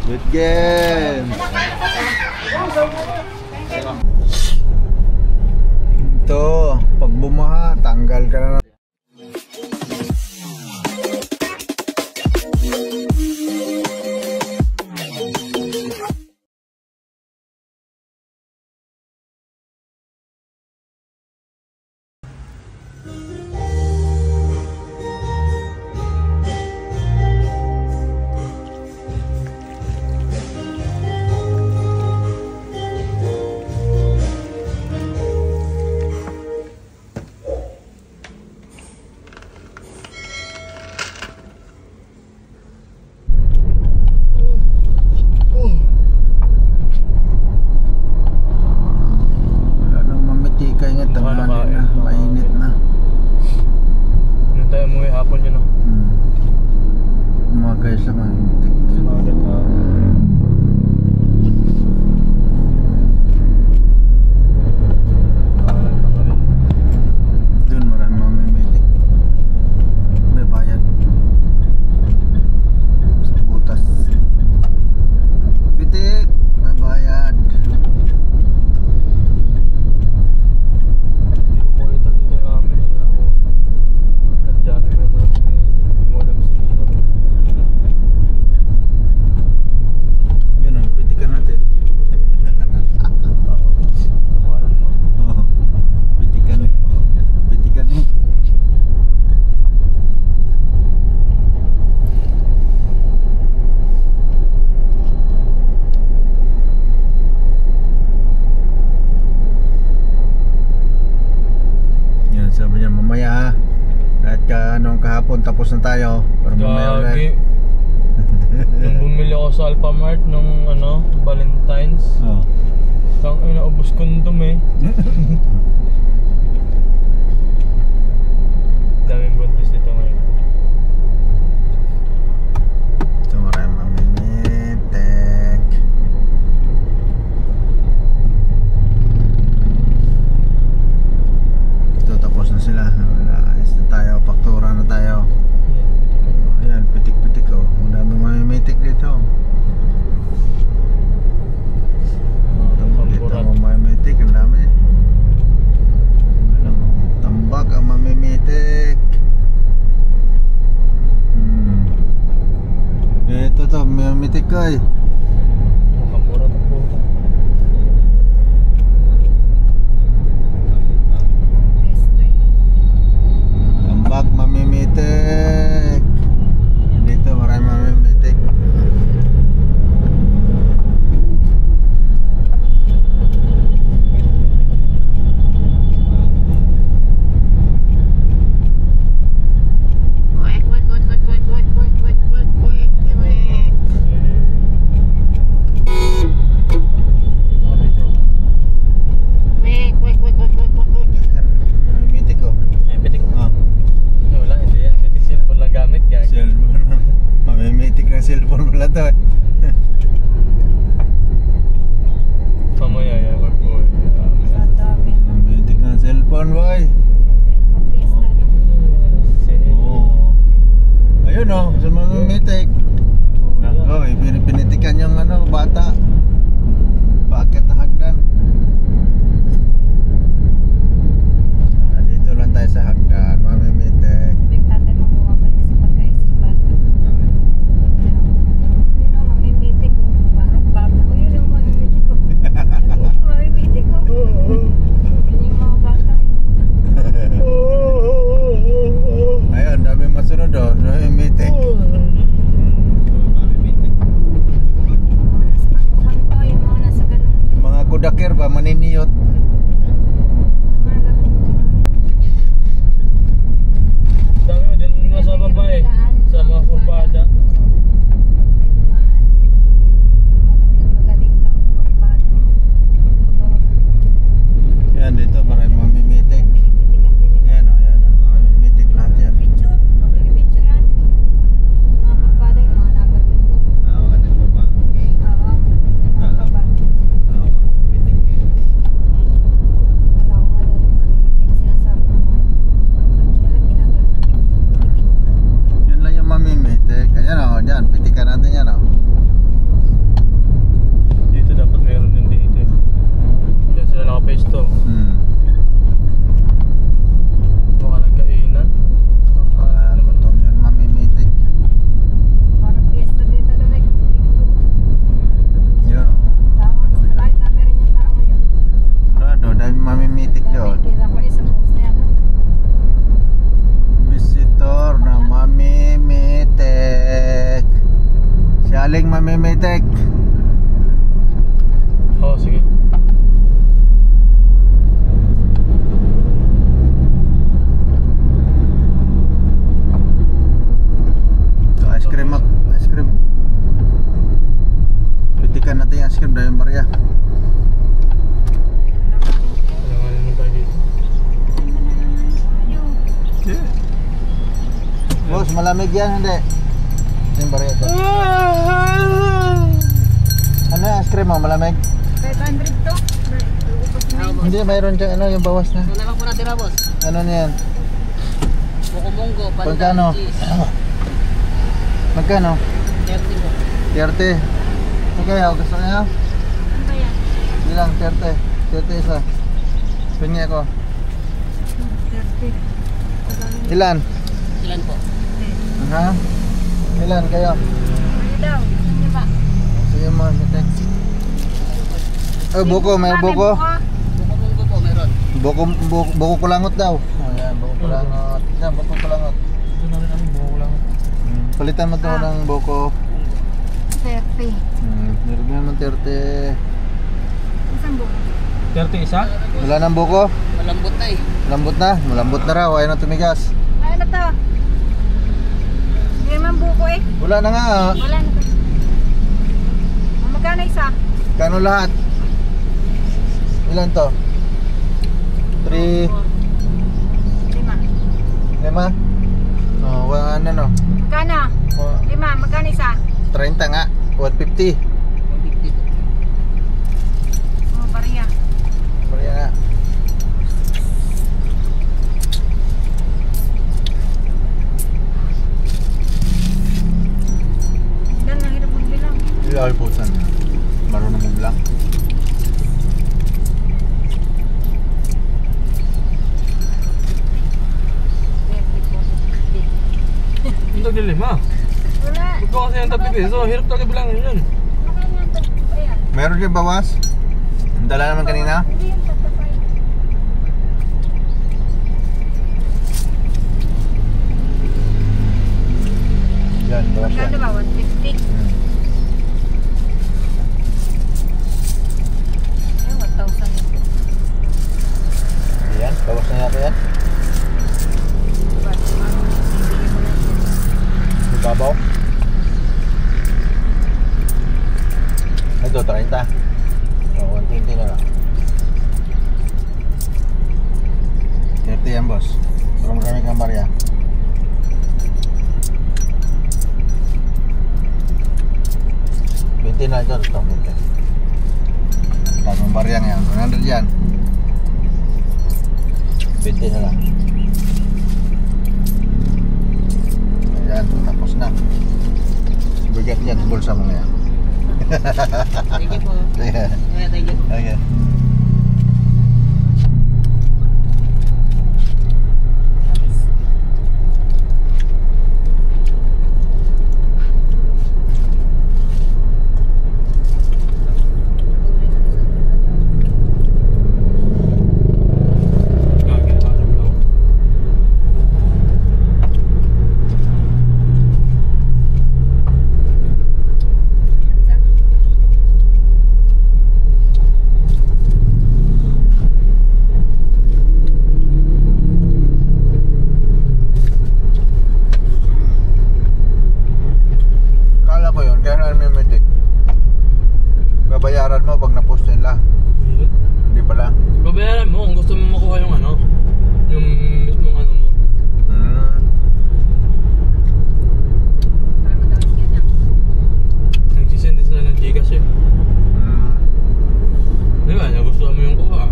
Good game. Ito, pag bumaha, tanggal ka na. Mainit na. Nung tayo umuwi hapon yun, no? Umaga isa mainit. Umaga pa. Doon marami mamimitik. May bayad sa butas. Bitik, may bayad. Sabi niya mamaya kahit anong kahapon tapos na tayo para mamaya ulit. Nung bumili ako sa Alphamart nung Valentine's, tang inaubos kondom eh. Daming buntis dito ngayon. Ito maraming mamimitek. Tapos na sila. Ayos na tayo, paktura na tayo. Ayan, pitik-pitik oh. Ang daming mamimitik dito. Dito mo mamimitik, ang dami. Tambak ang mamimitik. Ito to, mamimitik ko eh. Makamura ka po. Tambak mamimitik. Dito marami mamimitik. Cellphone pala to eh. Mamaya yan, mag-uwi. Mamimitik ng cellphone boy. Ayun oh, sa mamimitik. Nako, pinitikan yung bata. Bakit na hagdan? Dito lang tayo sa hagdan, mamimitik. Ayun, dami masunod oh, mamimitik. Mga kudakir ba, maniniyot. Dami mo din nasa baba eh, sa mga kurbada. Yan, dito marami mamimitik. Yan o, mamimitik lahat yan. Mimitek. Oo, sige. So, ice cream up. Ice cream. Pitikan natin yung ice cream dahil yung barya. Alanganin mo tayo dito. Boss, malamig yan, hindi? Yung barya ito. Ano yung ice cream mo, malamig? 500 to. Hindi, mayroon dyan, ano, yung bawas na. Ano lang po natin, boss? Ano na yan? Buko-bonggo, Magkano? pandan, cheese. Magkano? 30 po. 30. Okay, gusto niyo? Ano ba yan? Bilang, 30. 30 isa. Pingi ako. 30. Ilan? Ilan po? Ha? Ilan kayo? Ano daw? Ano ba? Sige mo, Mimitek. Oh, buko, may buko. Buko-bonggo po, meron. Buko kulangot daw. Ayan, buko kulangot. Yan, buko kulangot. Ito na rin kami, buko lang. Palitan mo to ng buko. 30. Meron naman 30. Isang buko. 30 isa? Wala nang buko? Malambot na eh. Malambot na? Malambot na raw. Ayaw na tumigas. Ano to? Hindi naman buko eh. Wala na nga. Wala na to. Magkano isa? Kano lahat? Ilan to? 3, 5. 5? Oh, ano no? Magkano? 5. Magkano isa? 30 nga. 150. 150 po. Oh, bariya. Kaya nga. Dan, nahirap magbilang. Ay, pusan. Marunong mo lang. Yung taglilima. Wala. Huwag ko kasi yung tabi ko. So, hirap talaga bilangin yun. Magkano yan? Ayan. Meron yung bawas? Ang dala naman kanina? Hindi yung tatapay. Yan, bawas yan. Magkano ba? 150? Ay, 1,000 ito. Yan, bawas na yata yan. Diba? Bibigyan mo lang yun. Ibabaw. Ito, 30. O, 120 na lang. 30 yan, boss. Marami kang barya. Na ito, ito, 20. Bagong baryang yan, 100 yan. 20 na lang. Ayan, tapos na. Bigat yan, bulsa mo yan. Thank you po. Yeah. Okay, thank you. Okay. Babayaran mo pag na-post nila. Hindi pala. Babayaran mo kung gusto mo makuha yung ano, yung mismong ano mo. Para madalas yan ah. Nagsisend din sila ng Gcash eh. Di ba? Nagustuhan mo yung kuha.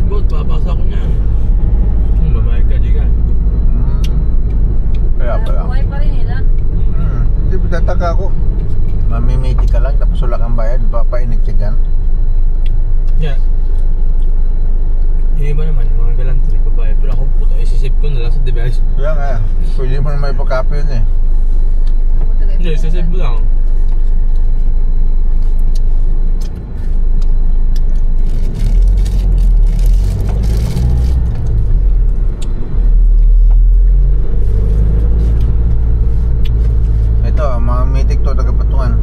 Bot, papasa ko niyan. Babayad ka, Gcash. Kaya pala. Buhay pa rin nila. Hindi tataka ako. Mamimiti ka lang tapos wala kang bayad, papainit ka dyan. Yeah. Yung iba naman, yung mga galantry, babae. Pero ako, puta, isisip ko na lang sa device. Kaya nga, pwede mo na may pagkapi yun eh. Hindi, isisip ko lang. Ito, mga mitik to, tagapatungan.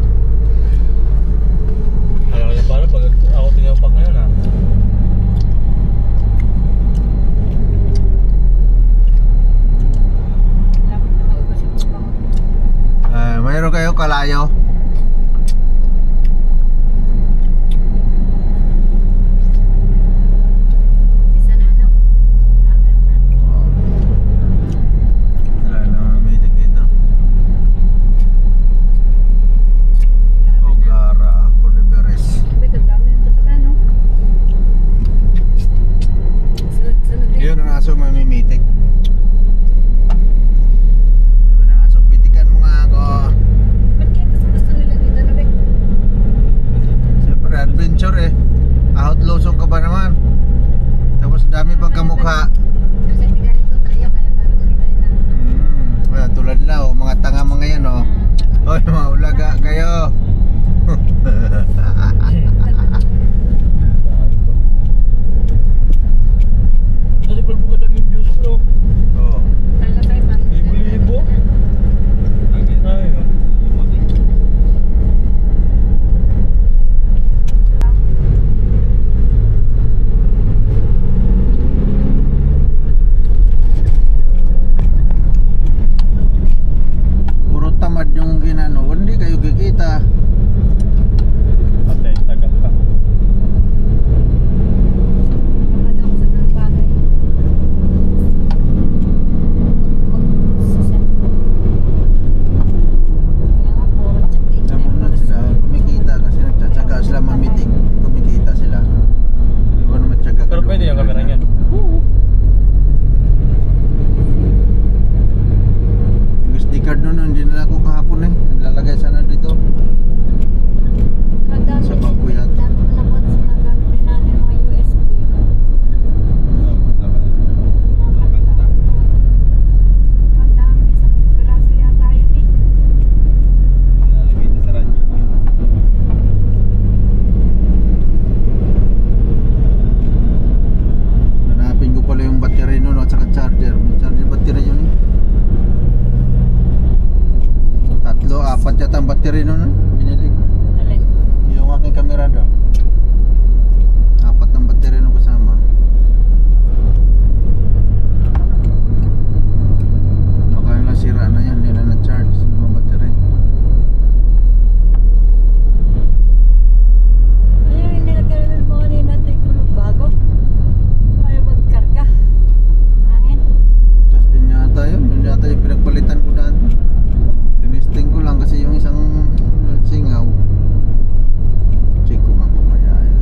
tayo. Isa na ano? Summer na. Wala na mamitik dito. Oh, gara for the beres. Sabi ko, dami yung tatakan, no? Sunod din. Yun ang aso mamimitik. Sabi ng aso, pitikan mo nga ako. Ba't kaya gusto nila dito, no, Bek? Siyempre, adventure eh. Outlusong ka ba naman? Tapos dami pang kamukha. Kasi di ganito tayo, kaya parang hindi tayo na. Wala, tulad na oh, mga tanga mga yan oh. Oy, mga ulaga kayo. Kasi pala po daming views, no? Oh. Tala tayo, parang Libo-libo. Ayun. Puro tamad yung ginano, hindi kayo kikita. Patay, tagak ka. Bakit ako sa mga bagay? Susan. Kaya nga, puro chat eh. Naman na sila kumikita kasi nagtsatsaga sila mamitik. Kumikita sila. Di ba naman tsaga ka Pero doon? pwede yung camera niyan. Yung SD card nun, hindi nila ako kahapon eh. Lalagay sana dito. Kadami, Sa bangko yan. dami ko na po sa mga gamit din namin mga USB. Nakakata. Kadami, sa piraso yata yun eh. Hanapin ko pala yung battery nun at saka charger. May charger battery yun eh. Tatlo, apat yata ang battery nun eh. Binili ko. Alin? Yung aking camera doon. Apat ang battery nung kasama. Baka yung nasira na yan, hindi na na-charge yung battery. Ayaw, hindi nagkaroon mo rin natin kulog bago. Ayaw magkarga. Hangin. Tapos din yata yun, yun yata yung pinagpalitan ko dati. Tinisting ko lang kasi yung isang singaw. Check ko nga mamaya yan.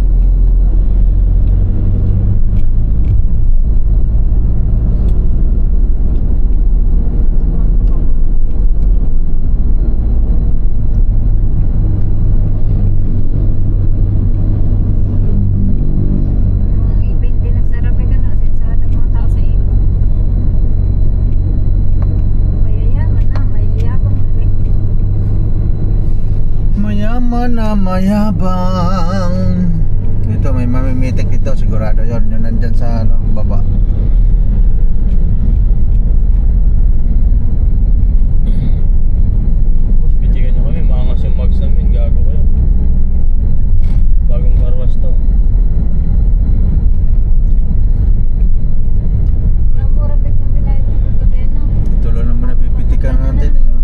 Ang ibig din nagsarap ay gano'n. Sinsada mga tao sa ibig. Mayayaman na, mayayabang na rin. Mayaman na mayabang. Ito may mamimitik dito sigurado yon. Yun nandyan sa ano, baba. Tapos pitigan nyo kami, maangas yung mags namin, gago kayo. Bagong marwas to. Namura big na binayad ko sa gabi, no? Tulo naman napipitikan natin eh. oh.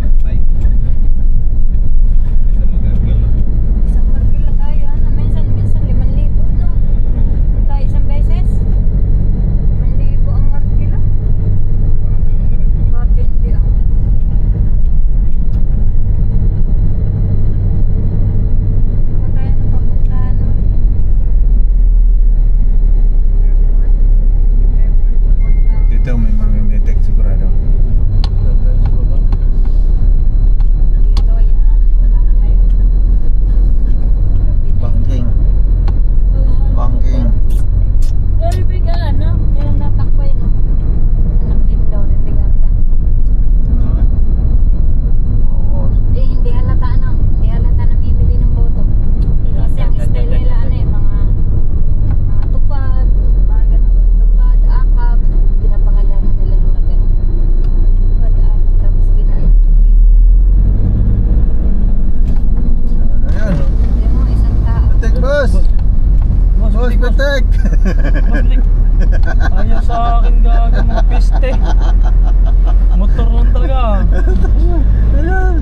Isang markila tayo, ano? Minsan 5,000, no? Tayo isang beses. 5,000 ang markila. Katindi ang. Pa tayo napapuntahan, no? Airport papunta. Dito may mamimitik sigurado. Tatay sa baba. Dito, yan. Wala na ngayon. Bangking. Bangking. Very big, ano? Yung natakbay, no? Anak din daw, hindi gata. Oo. Hindi halata, ano? Hindi halata namimili ng boto. Kasi ang style nila, ano eh, mga tupad, mga ganun. Tupad, akap, pinapangalanan nila ng mga ganun. Tupad, akap, tapos binaan. Ano yan? Hindi mo, isang tao. Pitik boss! Boss, Boss, pitik, boss. pitik! Boss, pitik. Ayaw sa akin gago, mga piste. Motor lang talaga. Ayan!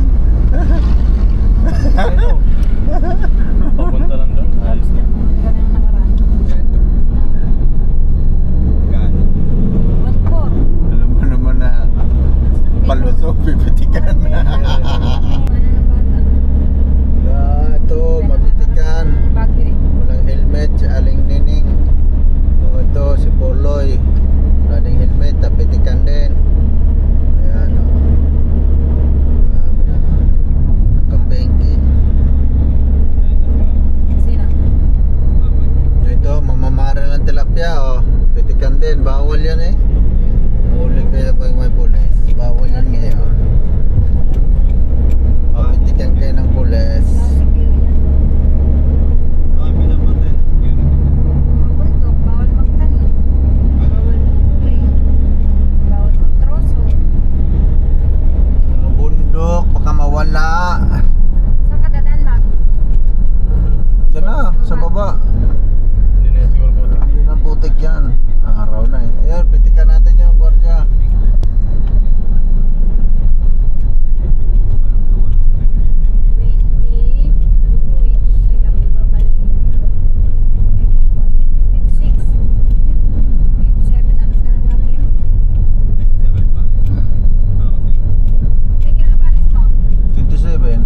Ano? Papunta lang doon. Lobster po nila ng nakaraan. What for? Alam mo naman na palusog, pipitikan. Ano ng bata? Ito, mapitikan. Bagyo eh. Walang helmet, si Aling Nining. O ito, si Poloy. Wala ding helmet, napitikan din. Ayan o. Nakapengki. Sino? Ito, mamamara ng tilapia o. Pitikan din, bawal yan eh. Huli kaya pag may pulis. Bawal yan ngayon. Pitikan kayo ng pulis. Bundok, bawal magtanim. Bawal magkulay. Bawal magtroso. Bundok, baka mawala. Saan ka dadaan, Mac? Diyan na, sa baba. Hindi na siguro po. Hindi na putik yan. Araw na eh. Ayun, pitikan natin yung gwardiya. 23 kami babalik. 26. 27, alas na lang natin. May kailan pa alis mo? 27.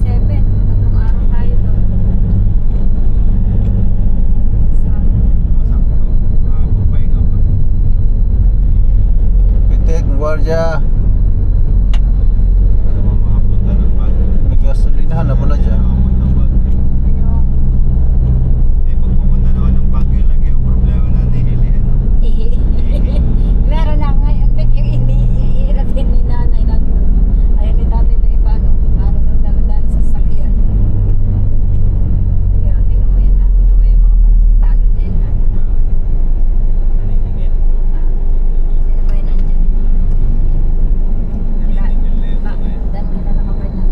27. Tatlong araw tayo doon. Pitik, gwardiya. May gasolinahan na pala dyan. Meron na ngayon, Bek, yung iniiratin ni nanay nandun. Ayun ni tatay na ipano. Para daw daladala sa sasakyan. Kaya tinan mo yan ha. Tinan mo yung mga parang tanod na yan ha. Sino ba yun nandyan? Dan ka na nakabay na.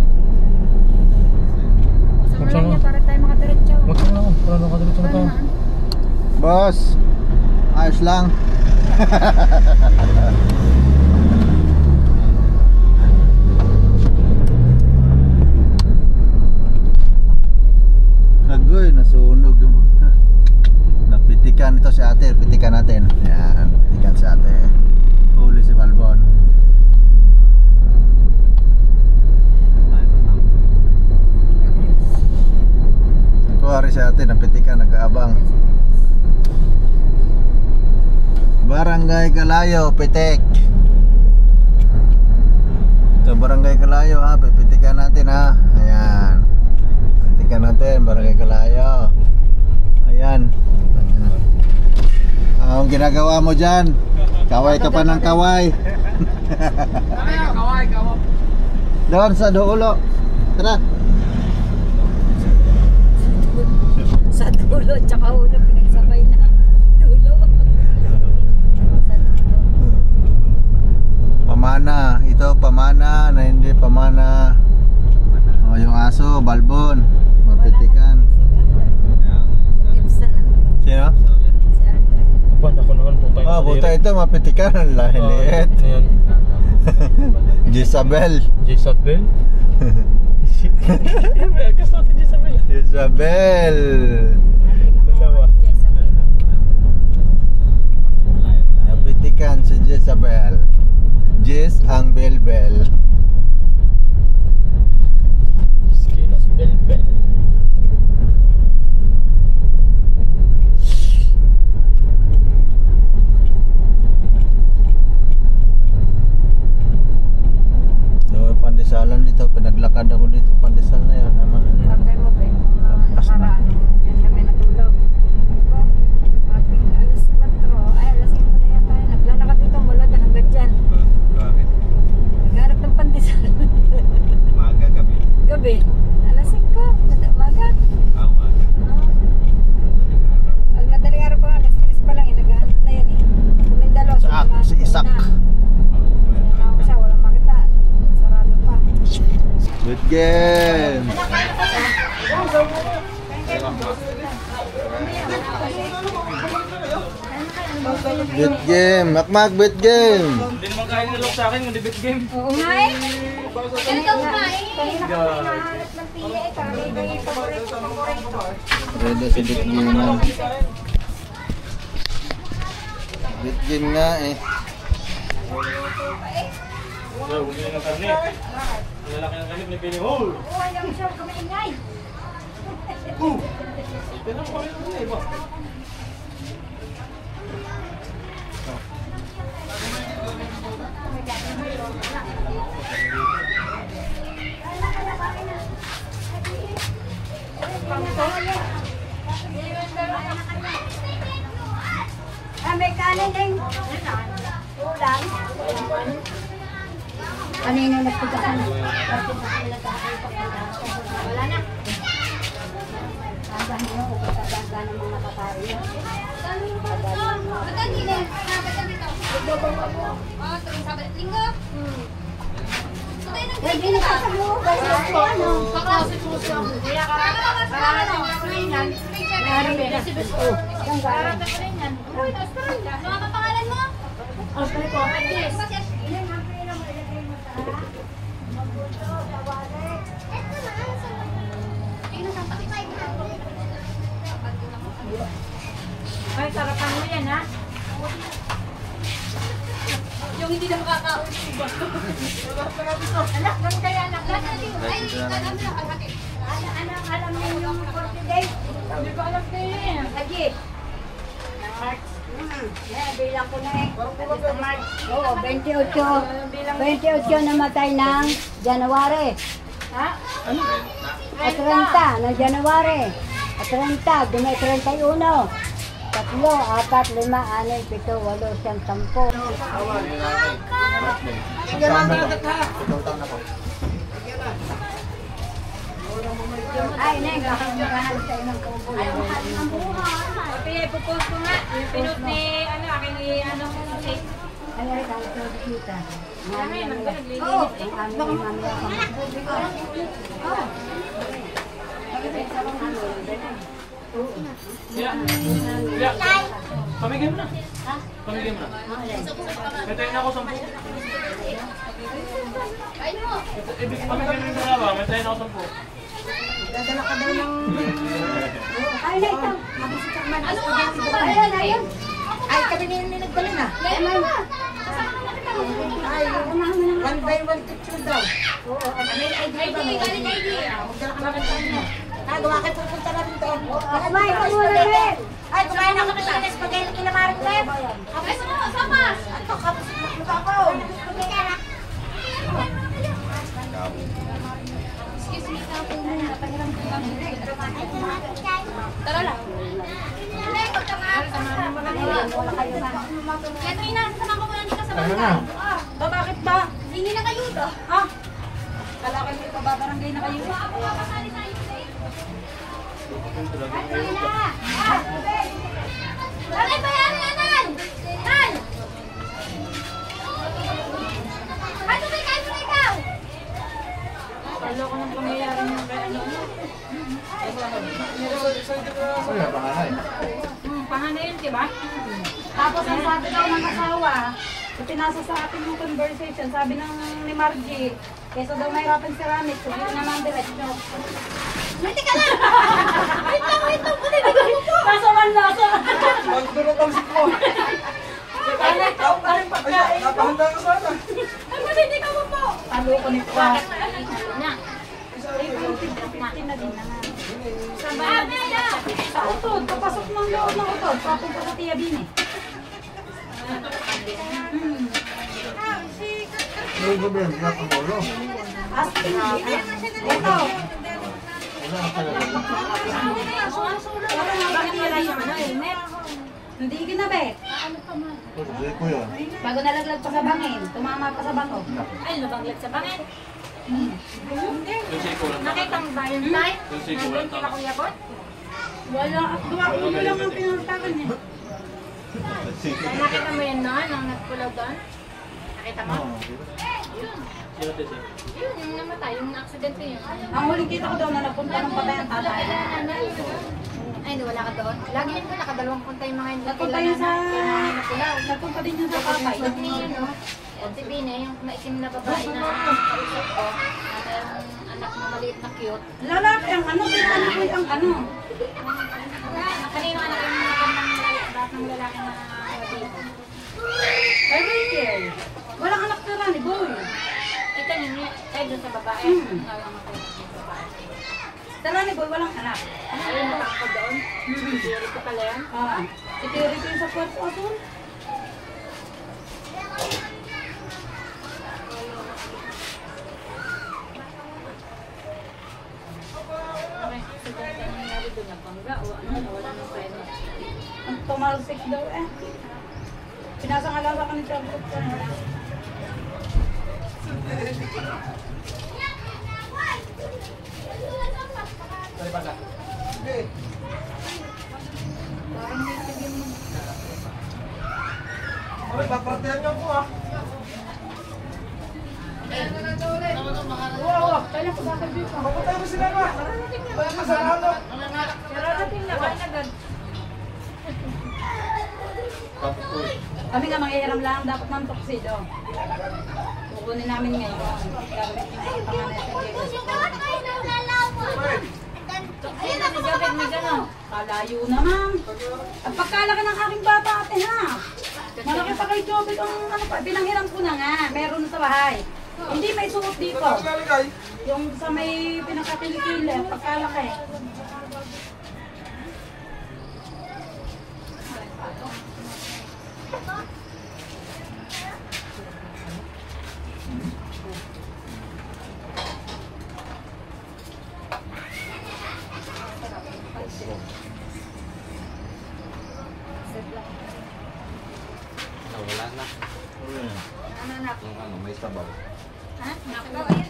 Sama lang niya para tayo makadiretso. Magkano lang. Parang nakadiretso na tayo. Boss, ayos lang. Agoy, nasunog yung mga. Napitikan ito si ate, pitikan natin. Yan, pitikan si ate. Huli si Balbon. Kuwari si ate, napitikan, nag-aabang. Barangay Kalayo, pitik. Sa Barangay Kalayo ha, pipitikan natin ha. Ayan. Pitikan natin, Barangay Kalayo. Ayan. Ang ginagawa mo dyan? Kaway ka pa ng kaway. Kaway. Doon sa dulo. Tara. Sa dulo, tsaka ulo, pinagsabay na. Dulo. Sa dulo. Pamana. Ito, pamana na hindi pamana. O, yung aso, Balbon. Mapitikan. Ibsa na. Sino? Si Andre. Apan, ako naman po tayo. Ah, buta ito, mapitikan. Lahat. Ayan. Jezabel. Jezabel? May agas natin Jezabel. Jezabel. Dalawa. Napitikan si Jezabel. Jez ang belbel. Skilas belbel. So, pandesalan dito, pinaglakad ako dito, pandesal na yan naman. Pagkay mo, Ben, Lampas na. nakaraan, dyan kami natulog. Diba? Ating alas 4, ay alas 5 na yan tayo. Naglalakad dito mula dyan hanggang dyan. Bakit? Naghanap ng pandesal. Umaga, gabi. Gabi, alas 5, umaga. Umaga. Ang madaling araw pa, alas 3 pa lang, naghahanap na yan eh. Kaming dalawa, Sak, sumama si Isak. na. Sinama ko siya, walang makita. Sarado pa. Good game. Bet game. Makmak, bet game. Hindi naman kain nilok sa akin, yung debate game. Oo nga eh. Ano daw kumain? Kanina ka hinahanap ng pili eh. Kami yung paborito. Redo si bet game na. Bet game nga eh. Huwag nyo ng karne. Ang lalaki ng karne, pinipili. Oh! Oo, ayaw siya kumaingay. Pero ako rin ang iba. May kanin din. Ulam. Kanina nagpagkakan. Wala na. Sabahin mo kung pagkakanda ng mga kakain. Ba't hindi na? Ba't dito? Oo, tuwing Sabat at Linggo. Pwede na sa loob. Ano? Kakasin mo siya. Kaya kararating ko rin yan. Kararating ko rin yan. Mga kapangalan mo? Oscar ko. Yes. Ay, sarapan mo yan, ha? Yung hindi na makakausip ba? Anak, ganun kaya anak. Ay, alam na, alam niyo yung 40 days? Hindi ko alam din. Lagi. March. Bilang ko na eh. March. Oo, 28 namatay ng January. Ha? Ano? At 30 ng January. At 30, dumay 31. 3, 4, 5, 6, 7, 8, 9, 10. Ay, Neng, baka magahal sa inang kaubo. Ay, mahal ng buhay. Okay, pupost ko nga. Yung pinot ni, aking cake. Ay, ay, kahit sa kita. Ay, naglilinis. Oo, ang aming mami ako. Oo. Yeah. Pamigay mo na. Pamigay mo na. Metayin na ako 10. Pamigay mo yung dalawa. Metayin ako 10. Dadala ka daw ng... Ay, na ito. Ano nga? Ayun, ayun. Ay, kami nagdala na. Ay, one by one picture daw. Oo, may ID ba? May ID. Magdala ka naman sa inyo. Gawa kayo pupunta na rin doon. Kumain ka muna rin. Ay, kumain ako ng inis. Pagkain na kinamarin ko eh. Ay, sama. Ito, kapos mukha ko. Excuse me, kapo muna. Pahiram ko kami. Tara lang. Katrina, sama ko muna dito sa bangka. Bakit ba? Hingi na kayo ba? Ha? Kala kayo may pababarangay na kayo. Kasali tayo today. Katrina! Bakit ba yan, Nan? Nan! Ay, tumay mo na ikaw! Talo ko ng pamayari ng kaya ano. Kaya panganay. Panganay yun, diba? Tapos ang sabi daw ng asawa, pinasa sa atin yung conversation, sabi ni Margie, kesa daw mahirapan si Ramit, sabi naman diretso. Hindi ka lang! Wait lang, puti na mo po! Nasaman. Magdurot ang siklo. Kaya ikaw pa rin pagkain. Napahanda ka sana. Ay, hindi ka mo po! Talo ko ni Pa. Na. Ay, 50 na din naman. Sa utod, papasok ng loob ng utod, papunta sa Tia Bini. May gabel, hindi ako molo. Asking, ito. Hindi ginabit. Hindi ko yun. Bago nalaglag pa sa bangin, tumama pa sa bango. Ay, nabanglag sa bangin. Nakita mo ba yung tayo? Nandun kila Kuya Bot? Wala. Gawa ko lang ang pinuntakan niya. Nakita mo yun noon, nang nagpulaw doon? Nakita mo? Yun. Yun, yung namatay, yung na-accident yun. Ang huling kita ko daw na napunta ng patay ang tatay. Ay, hindi wala ka doon? Lagi yun ko, nakadalawang punta yung mga hindi Nagpunta yun sa... Nakulaw. Nagpunta din yun sa papay. Sabi niya yun, no? Si Bine, yung maitim na babae na kausap ko, na mayroong anak na maliit na cute. Lalaki ang ano, pinano ko ang ano. Kanino anak yung magandang batang lalaki na dito? Kay Rachel. Walang anak na Rani, boy. Kita niyo, kayo doon sa babae. Nawang ako yung babae. Sa Rani, boy, walang anak. Ayun, nakakapag doon. Security ko pala yan. Security yung sa Puerto Azul. Accident ang nangyari doon, nabangga o ano, nawala ng preno. Ang tumalsik daw eh. Pinasangalawa ka ni Charlotte ka. Parang may sabihin mo. Ay, papartihan niyo po ah. Kailan ko bakit dito? Papatay mo sila na. Tayo mo sa ano. Nararating na ba agad? Kami nga manghihiram lang dapat ng tuxedo. Kukunin namin ngayon. Gagawin yung panganay sa Ayun na, si Jobet, may gano'n. Kalayo naman. At pagkalaki ng aking bata ate ha. Malaki pa kay Jobet ang ano pa. Pinanghiram ko na nga. Meron sa bahay. Hindi may suot dito. Yung sa may pinakakilikili. Pagkalaki. Wala na. Ano anak? Yung ano, may sabaw. Ha? Nakbo, ayun.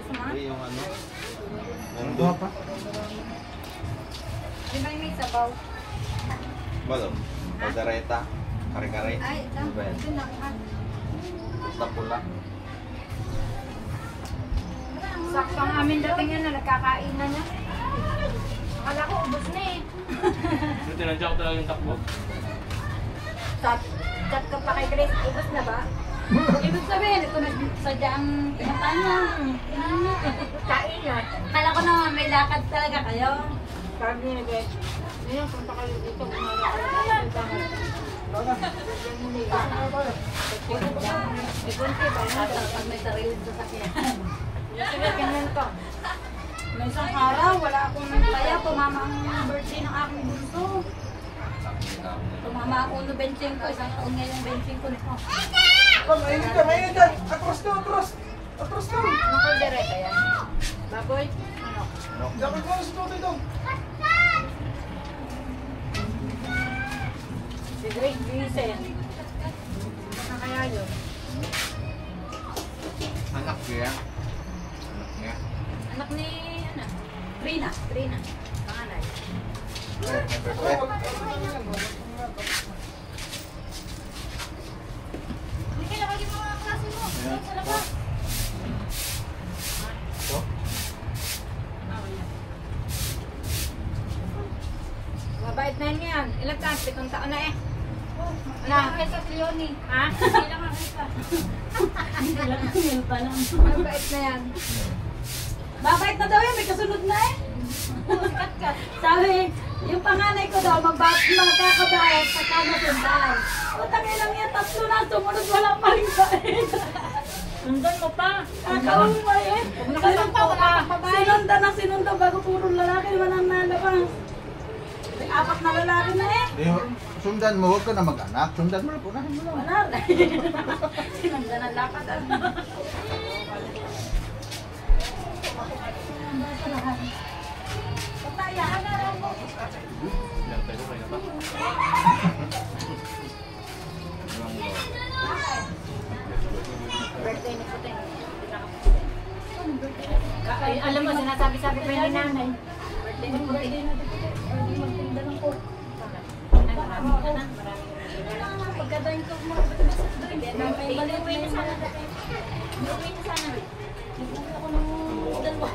Hindi yung ano. Yung Buha pa. Di ba yung may sabaw? Balong. Kaldereta. Kare-kare. Ay, Ano ba yan? ito na. Basta pula. Sakto ang amin dating yun na nagkakain na niya. Akala ko, ubos na eh. Tinadya ko talaga yung takbo. Chat ka pa kay Grace, ubos na ba? Ibig sabihin, ito na sadyang pinatanya. Kain na. Kala ko naman may lakad talaga kayo. Sabi niya, Grace, ngayon, punta kayo dito. Kumala ka lang sa Pag may sariling sasakyan. Sige, ganyan ka. May isang araw, wala akong kaya tumama ang birthday ng aking bunso. Tumama ako no 25 ko, isang taon ngayon 25 ko nito. Mainit ka, mainit ka. Atras to, atras. Atras to. Anong kaldereta yan? Baboy? Ano? Dapat mo sa tutoy to. Si Grace Vincent. Ano kaya yun? Anak niya. Anak niya. Anak ni, ano? Rina. Trina. Panganay. Hindi ka lagi mga klase mo. Sa labas. Mabait na yan. Ilang taon? 7 taon na eh. Wala. Kesa si Leonie. Ha? Ilang ang isa. Mabait na yan. Babait na daw yan, may kasunod na eh. Sabi, yung panganay ko daw, magkakabayad sa kamasundan. Utangin lang yan, tatlo na, sumunod wala pa rin pa eh. Sundan mo pa. Kakawin mo eh. Sinundan ang sinundan bago puro lalaki naman ang nalabas. May 4 na lalaki na eh. Sundan mo, huwag ka na mag-anak. Sundan mo na, punahin mo lang. Wala na. Sinundan ang lapat. Patayahan na lang mo. Ilang tayo, may na ba? Birthday ni Puti. Ay, alam mo, sinasabi-sabi pa yung nanay. Birthday ni Puti. Magtinda ng coke. Ay, marami ka na. Pagkadain ko mo, Iuwi na sana. Iuwi na sana. nag-uwi ako ng dalawa.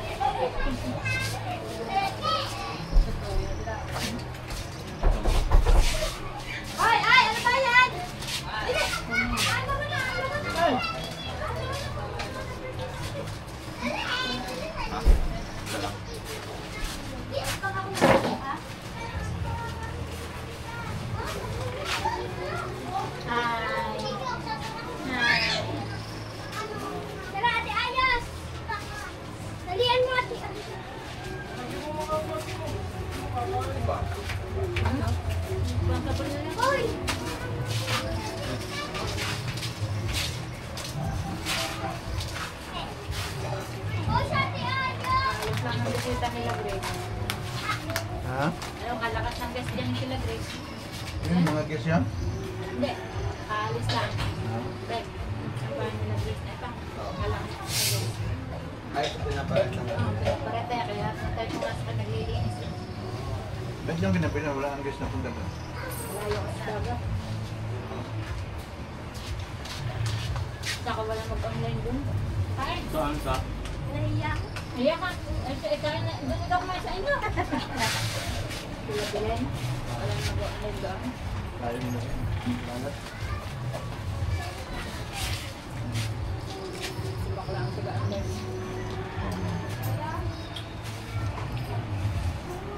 Alas lang ang bisita nila, Grace. Ha? Anong kalakas ng gas dyan sila, Grace? Yung mga guess yan? Hindi. Alis lang. Greg, ang bahay nila, Grace. Ay, pang. Kalakas ng gas. Ay, pinapalit lang. Oo, pero parete. Kaya tayo kung nasa ka naglilinis. Ba't yung kinapin na wala ang guess na punta doon? Malayo ka sa dagat. Saka wala mag-online dun. Ay, Saan ka? naiyak. Naiyak ka. Ay, doon ikaw kumain sa inyo. Pila-pilen. Walang mag-online doon. Ayaw mo na yan. Lalat. Subak lang sa online.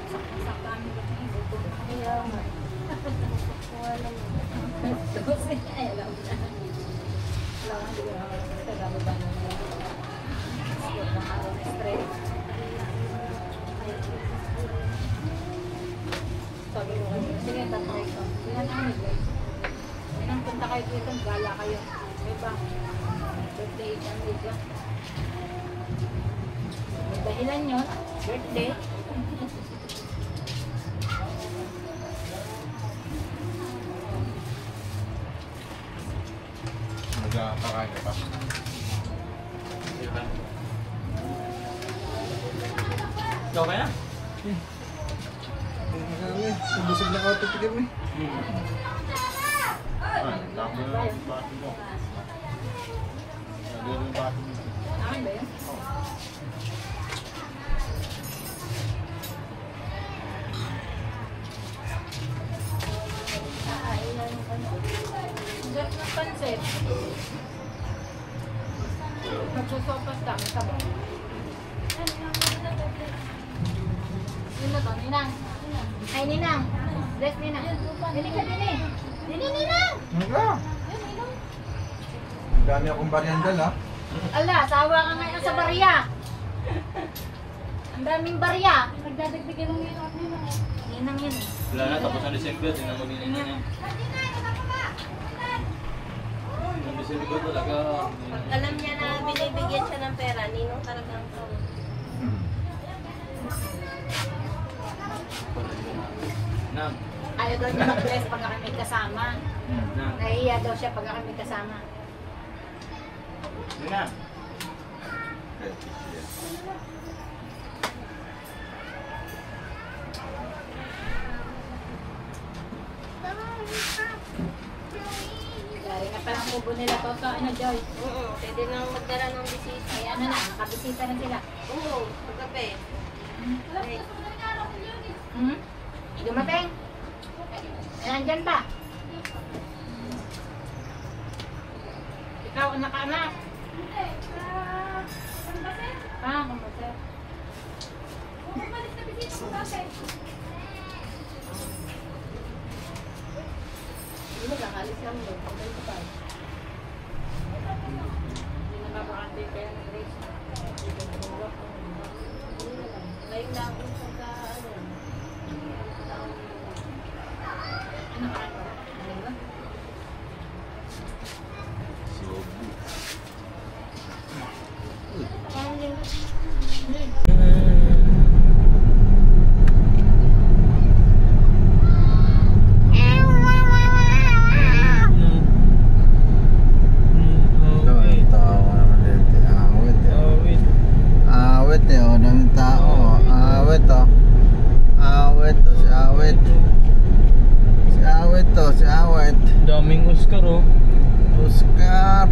Saksakan mo lang. Buto na ayaw nga. Wala mo. Tapos ay alam na. Alam na, di ba? Kagabo ba na nila? Sport ng araw na stress. Sabi ko kayo, sige, tatry ko. Sige na kami, guys. Nang punta kayo dito, gala kayo. Diba? Birthday ang medyo. May dahilan yun. Birthday. Magkakain ka pa. Ikaw kaya? Marami. Busog na ako titigil mo. Ay, tama yung bato mo. Lagyan yung bato mo. Akin ba yun? Gat ng pansit. Magsusopas ka, may sabaw. Sino to? Ninang? Ay, Ninang. Bless Ninang. Dili ka, Dili. Dili, Ninang! Nga! Yun, Ninang. Ang dami akong baryandal ha. Ala, sawa ka ngayon sa barya. Ang daming barya. Nagdadagdagan lang yun. Ninang yun. Wala na, tapos ang December, hindi na magiging na yan. Ang December talaga. Alam niya na binibigyan siya ng pera, ninong talagang to. Nang. Ayaw daw niya mag-bless pag kami kasama. Nang. Nahihiya daw siya pag kami kasama. Nang. Dari na palang kubo nila to sa ano, Joy. Pwede nang magdala ng bisita. Ay ano na, nakabisita na sila. Oo, pagkape. Okay. Hmm? Dumating? Ay, nandyan ba? Ikaw, anak ka anak? Ah, kumaset. Hindi mo kakalis lang doon. Pagkalit pa. Hindi na mabakante kaya ng Grace. Ngayon lang kung pagka ano. Ano ka ano? Ano ba? Ito ay tawa naman dito. Awit eh. Awit. Awit eh. O, daming tao. Awit o. Awit o. Si Awit. Si Awit o. Si Awit. Daming Oscar oh. Oscar.